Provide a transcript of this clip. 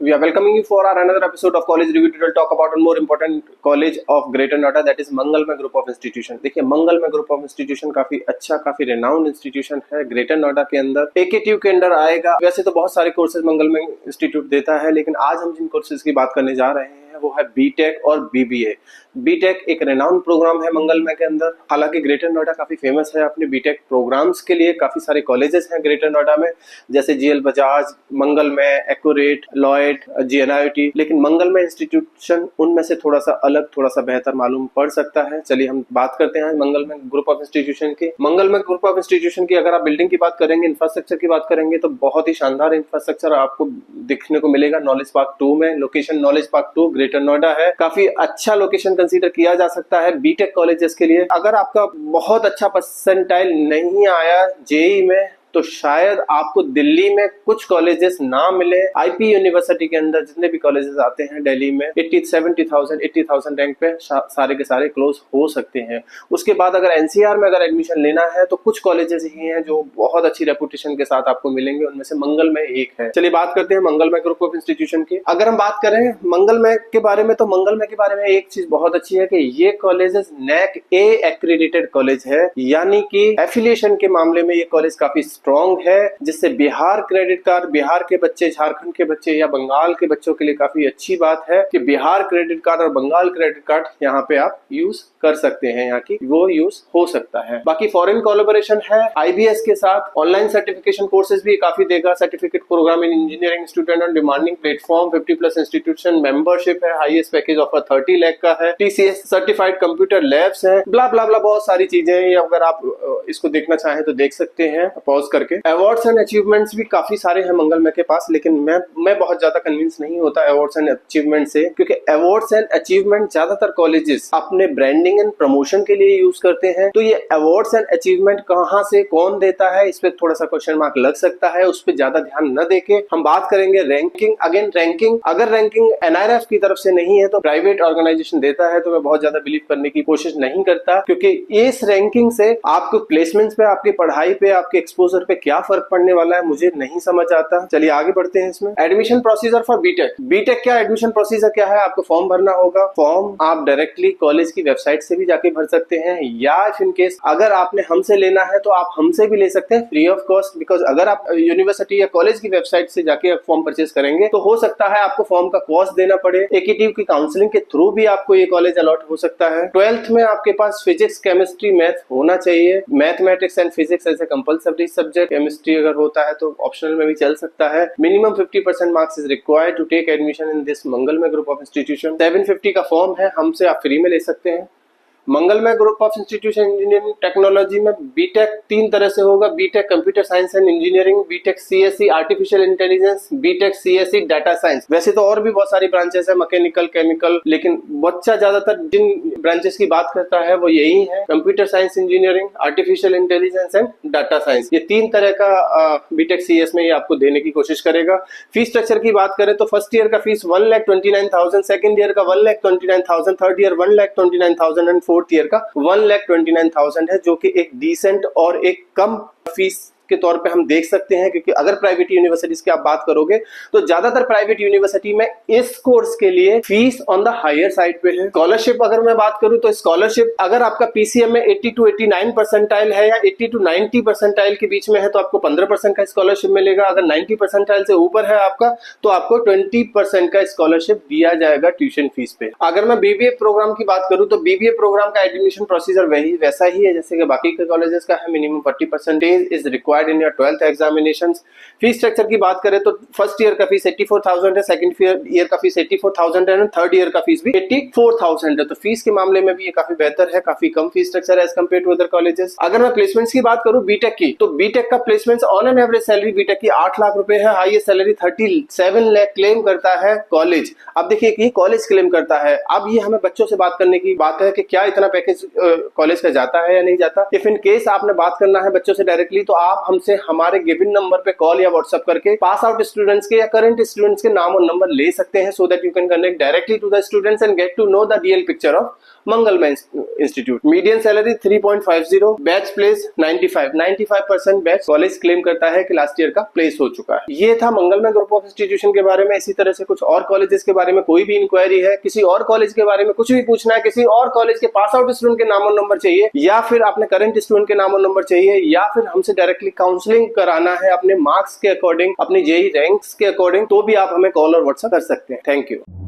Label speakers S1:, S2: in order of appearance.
S1: We are welcoming you for our another episode of College Review. Today we'll talk about one more important college of Greater Noida, that is मंगलमय group of institution. देखिए, मंगलमय group of institution काफी अच्छा, काफी renowned institution है greater Noida के अंदर। AKTU के अंदर आएगा। वैसे तो बहुत सारे कोर्सेज मंगलमय इंस्टीट्यूट देता है, लेकिन आज हम जिन कोर्सेज की बात करने जा रहे हैं वो है बीटेक और बीबीए। बीटेक एक रेनाउंड प्रोग्राम है मंगलमय के अंदर। हालांकि ग्रेटर नोएडा काफी फेमस है अपने बीटेक प्रोग्राम्स के लिए। काफी सारे कॉलेजेस हैं ग्रेटर नोएडा में, जैसे जीएल बजाज, मंगलमय, एक्यूरेट, लॉयड, जीएनआईटी। लेकिन मंगलमय इंस्टीट्यूशन उनमें से थोड़ा सा अलग, थोड़ा सा बेहतर मालूम पड़ सकता है। चलिए हम बात करते हैं मंगलमय ग्रुप ऑफ इंस्टीट्यूशन की। मंगलमय ग्रुप ऑफ इंस्टीट्यूशन की अगर आप बिल्डिंग की बात करेंगे, इंफ्रास्ट्रक्चर की बात करेंगे, तो बहुत ही शानदार इंफ्रास्ट्रक्चर आपको दिखने को मिलेगा नॉलेज पार्क 2 में। Location knowledge park 2 greater Noida है। काफी अच्छा लोकेशन कंसीडर किया जा सकता है बीटेक कॉलेजेस के लिए। अगर आपका बहुत अच्छा परसेंटाइल नहीं आया जेईई में, तो शायद आपको दिल्ली में कुछ कॉलेजेस ना मिले। आईपी यूनिवर्सिटी के अंदर जितने भी कॉलेजेस आते हैं दिल्ली में 80,000 रैंक पे सारे के सारे क्लोज हो सकते हैं। उसके बाद अगर एनसीआर में अगर एडमिशन लेना है तो कुछ कॉलेजेस ही हैं जो बहुत अच्छी रेपुटेशन के साथ आपको मिलेंगे, उनमें से मंगलमय एक है। चलिए बात करते हैं मंगलमय ग्रुप ऑफ इंस्टीट्यूशन की। अगर हम बात करें मंगलमय के बारे में, तो मंगलमय के बारे में एक चीज बहुत अच्छी है कि ये कॉलेजेस नैक ए एक्रेडिटेड कॉलेज है, यानी कि एफिलिएशन के मामले में ये कॉलेज काफी स्ट्रॉन्ग है, जिससे बिहार क्रेडिट कार्ड, बिहार के बच्चे, झारखंड के बच्चे या बंगाल के बच्चों के लिए काफी अच्छी बात है कि बिहार क्रेडिट कार्ड और बंगाल क्रेडिट कार्ड यहाँ पे आप यूज कर सकते हैं, यहाँ की वो यूज हो सकता है। बाकी फॉरेन कोलैबोरेशन है आईबीएस के साथ। ऑनलाइन सर्टिफिकेशन कोर्सेज भी काफी देगा। Certificate program in engineering student on demanding platform, 50+ institution membership है, हाईएस्ट पैकेज ऑफर 30 लाख का है, टीसीएस सर्टिफाइड कंप्यूटर लैब्स है, ब्ला ब्ला ब्ला, बहुत सारी चीजें हैं। अगर आप इसको देखना चाहें तो देख सकते हैं पॉज करके। अवार्ड्स एंड अचीवमेंट्स भी काफी सारे हैं मंगलमय के पास, लेकिन मैं बहुत ज्यादा कन्विंस नहीं होता अवार्ड्स एंड अचीवमेंट से, क्योंकि अवार्ड्स एंड अचीवमेंट ज्यादातर कॉलेजेस अपने ब्रांडिंग एंड प्रमोशन के लिए यूज करते हैं। तो ये अवार्ड्स एंड अचीवमेंट कहां से कौन देता है, इस पे थोड़ा सा क्वेश्चन मार्क लग सकता है। उस पर ज्यादा ध्यान न देके हम बात करेंगे रैंकिंग। अगेन रैंकिंग, अगर रैंकिंग एनआरएफ की तरफ से नहीं है तो प्राइवेट ऑर्गेनाइजेशन देता है, तो मैं बहुत ज्यादा बिलीव करने की कोशिश नहीं करता, क्योंकि इस रैंकिंग से आपको प्लेसमेंट्स पे, आपकी पढ़ाई पे, आपके एक्सपोजर पे क्या फर्क पड़ने वाला है मुझे नहीं समझ आता। चलिए आगे बढ़ते हैं इसमें। Admission procedure for BTech. BTech क्या एडमिशन प्रोसीजर क्या है? आपको फॉर्म भरना होगा। फॉर्म आप डायरेक्टली कॉलेज की वेबसाइट से भी जाके भर सकते हैं, या इन केस अगर आपने हमसे लेना है तो आप हमसे भी ले सकते हैं फ्री ऑफ कॉस्ट। बिकॉज अगर आप यूनिवर्सिटी या कॉलेज की वेबसाइट से जाके फॉर्म परचेज करेंगे तो हो सकता है आपको फॉर्म का कॉस्ट देना पड़े। एकेटीयू की काउंसलिंग के थ्रू भी आपको ये कॉलेज अलॉट हो सकता है। 12th में आपके पास फिजिक्स, केमिस्ट्री, मैथ होना चाहिए। Mathematics and physics as a compulsory subject. Chemistry अगर होता है तो ऑप्शनल में भी चल सकता है। Minimum 50% marks is required to take admission in this Mangalmay group of institution. 750 का फॉर्म है, हमसे आप फ्री में ले सकते हैं। Mangalmay group of institution engineering technology में बीटेक 3 तरह से होगा। BTech computer science and engineering, BTech CSC artificial intelligence, BTech CSC data science. वैसे तो और भी बहुत सारी ब्रांचेस है, मैकेनिकल, केमिकल, लेकिन बच्चा ज्यादातर जिन ब्रांचेस की बात करता है वो यही है, computer science engineering, artificial intelligence and data science. ये 3 तरह का बीटेक सीएस में ये आपको देने की कोशिश करेगा। फीस स्ट्रक्चर की बात करें तो फर्स्ट ईयर का फीस 1,29,000, सेकंड ईयर का 1,29,000, third year 1,29,000 and fourth year का 1,29,000 है, जो कि एक डिसेंट और एक कम फीस के तौर पे हम देख सकते हैं। क्योंकि अगर प्राइवेट यूनिवर्सिटीज की आप बात करोगे तो ज्यादातर प्राइवेट यूनिवर्सिटी में इस कोर्स के लिए fees on the higher side पे है। स्कॉलरशिप अगर मैं बात करूं तो स्कॉलरशिप अगर आपका पीसीएम में 80 to 89 परसेंटाइल है या 80 to 90 परसेंटाइल के बीच में है तो आपको 15% का स्कॉलरशिप मिलेगा। अगर 90 परसेंटाइल से ऊपर है आपका तो आपको 20% का स्कॉलरशिप दिया जाएगा ट्यूशन फीस पे। अगर मैं बीबीए प्रोग्राम की बात करूं तो बीबीए प्रोग्राम का एडमिशन प्रोसीजर वैसा ही है जैसे कि बाकी के कॉलेजेस का है। Minimum 40% is required in your 12th examinations. Fees structure की बात करें तो फर्स्ट ईयर का फीस 84,000 है, सेकंड ईयर का फीस 84,000 है, थर्ड ईयर का फीस भी 84,000 है। तो फीस के मामले में भी ये काफी बेहतर है, काफी कम फीस स्ट्रक्चर है as compare to other colleges. अगर मैं प्लेसमेंट्स की बात करूं बीटेक की, तो बीटेक का placements on an average salary BTech की 8 लाख रुपए है। हाईएस्ट सैलरी 37 लाख क्लेम करता है कॉलेज। अब देखिए ये कॉलेज क्लेम करता है, अब ये हमें बच्चों से बात करने की बात है कि क्या इतना पैकेज कॉलेज का जाता है या नहीं जाता। इफ इन केस आपने बात करना है बच्चों से डायरेक्टली तो आप हमसे हमारे गिवन नंबर पे कॉल या व्हाट्सएप करके पास आउट स्टूडेंट्स के या करंट स्टूडेंट्स के नाम और नंबर ले सकते हैं, so that you can connect directly to the students and get to know the real picture of Mangalmay institute. Median salary 3.50, batch place 95% batch college claim करता है कि लास्ट ईयर का प्लेस हो चुका है। ये था मंगलमय ग्रुप ऑफ इंस्टीट्यूशन के बारे में। इसी तरह से कुछ और कॉलेजेस के बारे में कोई भी इंक्वायरी है, किसी और कॉलेज के बारे में कुछ भी पूछना है, किसी और कॉलेज के पास आउट स्टूडेंट के नाम और नंबर चाहिए, या फिर अपने करंट स्टूडेंट के नाम और नंबर चाहिए, या फिर हमसे डायरेक्टली काउंसलिंग कराना है अपने मार्क्स के अकॉर्डिंग, अपनी जेई रैंक्स के अकॉर्डिंग, तो भी आप हमें कॉल और व्हाट्सएप कर सकते हैं। Thank you.